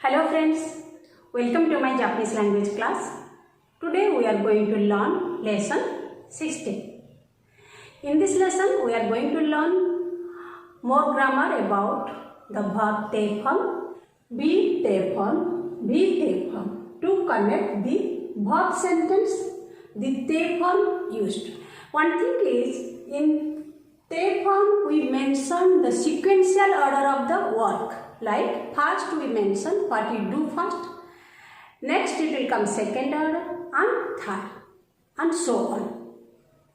Hello friends, welcome to my Japanese language class. Today we are going to learn lesson 16. In this lesson we are going to learn more grammar about the verb telephone, be telephone to connect the verb sentence, the telephone used. One thing is, in telephone we mention the sequential order of the work. Like first we mention what you do first, next it will come second order and third and so on.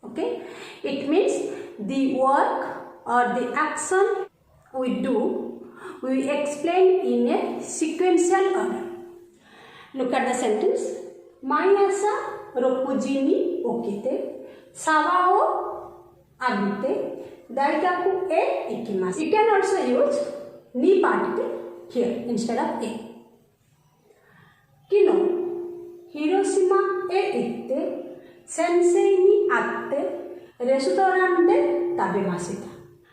Okay, it means the work or the action we do, we explain in a sequential order. Look at the sentence. Mayasa ropujini okite sawao agite daikaku e ikimasu. You can also use ni particle here instead of a. Kino Hiroshima e itte sensei ni atte restaurante tabemashita.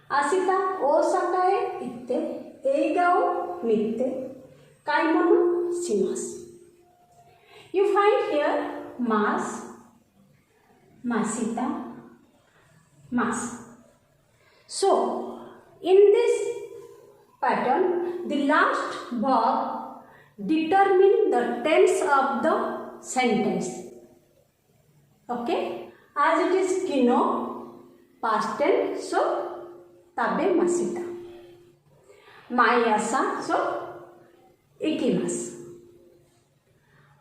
Asita Osaka e itte eiga o mitte kaimono shimasu. You find here mas, masita, mas. So in this pattern, the last verb determine the tense of the sentence. Okay, as it is kino, past tense, so tabemashita. Maiasa, so ikimasu.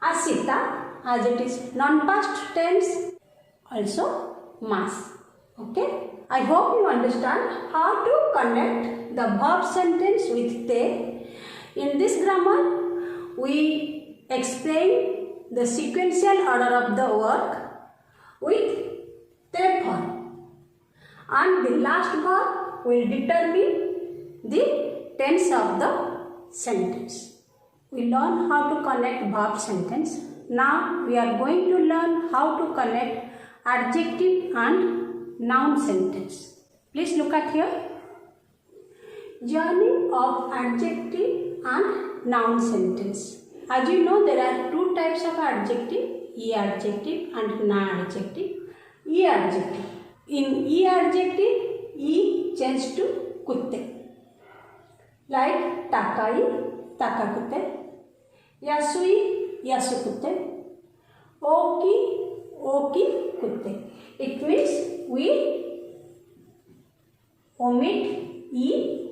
Asita, as it is non-past tense, also mas. Okay, I hope you understand how to connect the verb sentence with te. In this grammar, we explain the sequential order of the work with te form, and the last verb will determine the tense of the sentence. We learn how to connect verb sentence. Now we are going to learn how to connect adjective and noun sentence. Please look at here. Journey of adjective and noun sentence. As you know, there are two types of adjective, e adjective and na adjective. E adjective. In e adjective, e changes to kutte. Like takai, takakute. Yasui, yasukute. Oki, oki kutte. It means we omit e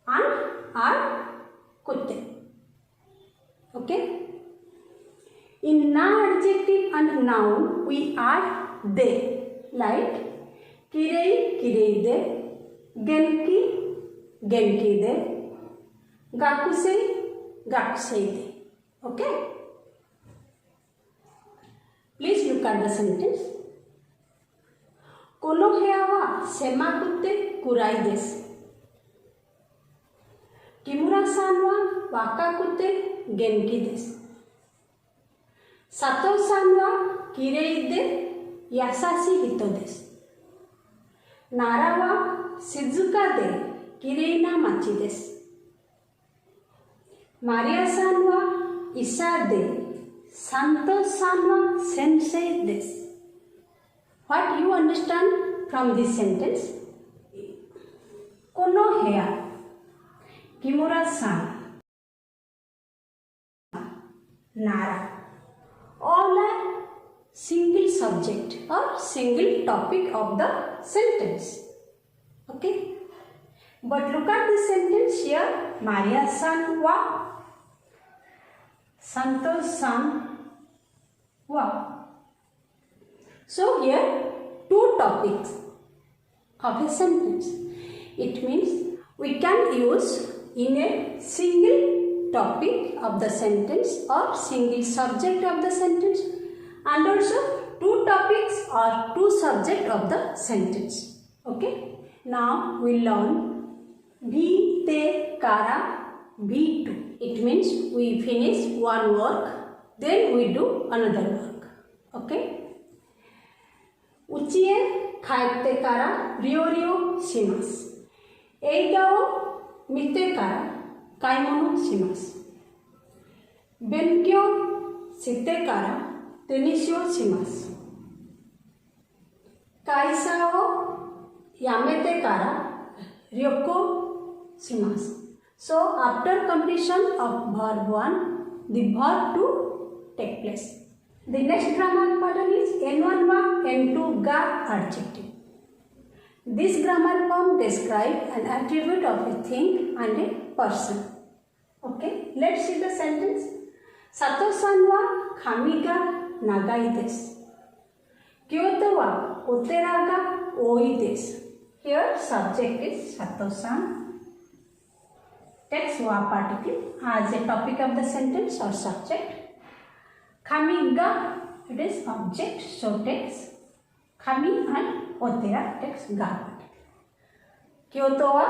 and are kutte. Okay. In na adjective and noun we add de, like kirei, kirei de, genki, genki de, gakusei, gakusei de. Okay. Please look at the sentence. Kono hea wa semakutte kurai desu. Kimura-san wa wakakutte genki desu. Sato-san wa kirei de yasashi hito desu. Nara wa shizuka de kirei na machi desu. Maria-san wa isa de Santo-san wa sensei desu. What you understand from this sentence? Kono hea, Kimura-san, Nara, all are single subject or single topic of the sentence. Okay? But look at the sentence here. Maria-san wa, Santo-san wa. So here two topics of a sentence. It means we can use in a single topic of the sentence or single subject of the sentence, and also two topics or two subject of the sentence. Okay. Now we learn bhi te kara bhi2. It means we finish one work, then we do another work. Okay. Uchie kaette kara ryo shimasu. Eiga o mite kara kaimono shimasu. Benkyo Sitekara Tenisio Shimas. Kaisao Yamete Kara Ryoko Shimas. So after completion of verb 1, the verb 2 take place. The next grammar pattern is N1 verb, N2 ga adjective. This grammar form describes an attribute of a thing and a person. Okay, let's see the sentence. Sato-san wa kami ga nagai desu. Kyoto wa otera ga oi desu. Here subject is Sato-san. Takes wa particle as a topic of the sentence or subject. Kami ga, it is object, so takes kami and otera takes ga particle. Kyoto wa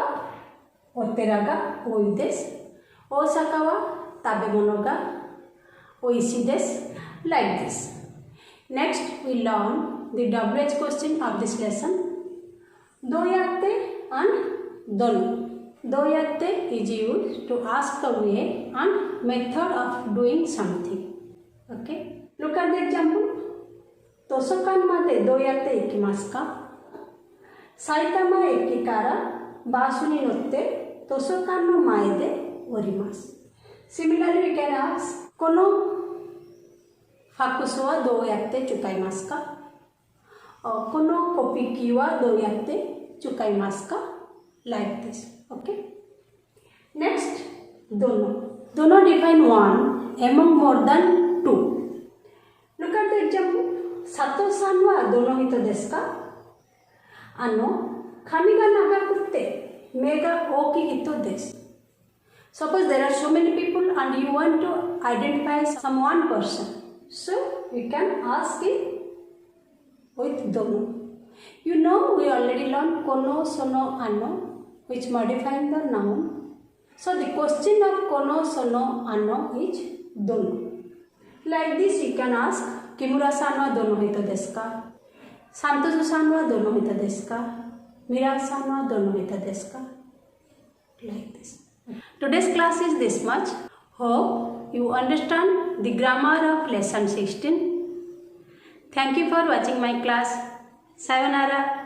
otera ga oi desu. Osaka wa tabemono ga oishii desu. Like this. Next we learn the WH question of this lesson. Doyatte and dono. Doyatte is used to ask the way and method of doing something. Okay. Look at the example. Tosokan mate doyatte ikimasu ka? Saitama eki kara basu ni notte tosokan no mae de orimasu. Similarly, we can ask, kono hakusu wa doyatte chukaimasu ka? Kono kopiki wa doyatte chukaimasu ka? Like this. Okay. Next, dono. Dono define one among more than two. Look at the example. Sato-san wa dono hito desu ka? Kami ga nagakutte me ga ooki hito desu. Suppose there are so many people and you want to identify some one person. So we can ask it with dono. You know, we already learned kono, sono, ano, which modifying the noun. So the question of kono, sono, ano is dono. Like this you can ask, Kimura-san wa dono hito desu ka? Santosu-san wa dono hito desu ka? Mira-san wa dono hito desu ka? Like this. Today's class is this much. Hope you understand the grammar of lesson 16. Thank you for watching my class. Sayonara.